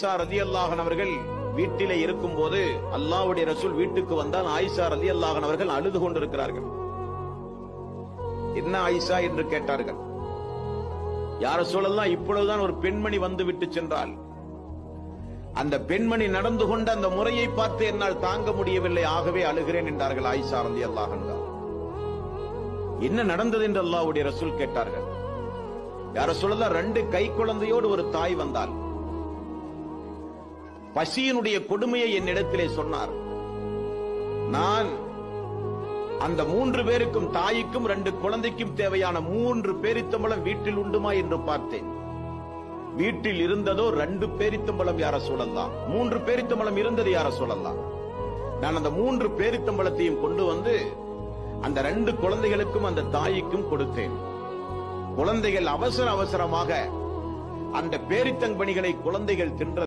ஆயிஷா ரலியல்லாஹு அன்ஹா அவர்கள் வீட்டிலே இருக்கும் போது அல்லாஹ்வுடைய ரசூல் வீட்டுக்கு வந்தால் ஆயிஷா ரலியல்லாஹு அன்ஹா அவர்கள் அழுது கொண்டிருக்கிறார்கள். என்ன ஆயிஷா என்று கேட்டார்கள். யா ரசூலல்லாஹ், இப்பொழுதுதான் ஒரு பெண்மணி வந்து விட்டு சென்றால், அந்த பெண்மணி நடந்து கொண்ட அந்த முறையை பார்த்து என்னால் தாங்க முடியவில்லை, ஆகவே அழுகிறேன் என்றார்கள் ஆயிஷா ரலியல்லாஹு அன்ஹா. என்ன நடந்தது என்று அல்லாஹ்வுடைய ரசூல் கேட்டார்கள். யா ரசூலல்லாஹ், 2 கை குழந்தையோடு ஒரு தாய் வந்தால் பசியினுடைய கொடுமையை என்னிடத்திலே சொன்னார். நான் அந்த 3 பேருக்கும், தாய்க்கும் 2 குழந்தைக்கும் தேவையான 3 பேரித்தம்பழம் வீட்டில் உண்டுமா என்று பார்த்தேன். வீட்டில் இருந்ததோ 2 பேரித்தம்பழம் யா ரசூலல்லாஹ். 3 பேரித்தம்பழம் இருந்தது யா ரசூலல்லாஹ். நான் அந்த 3 பேரித்தம்பழத்தையும் கொண்டு வந்து அந்த 2 குழந்தைகளுக்கும் அந்த தாய்க்கும் கொடுத்தேன். குழந்தைகள் அவசரமாக அந்த பேரித்தங்கனிகளை குழந்தைகள் தின்ற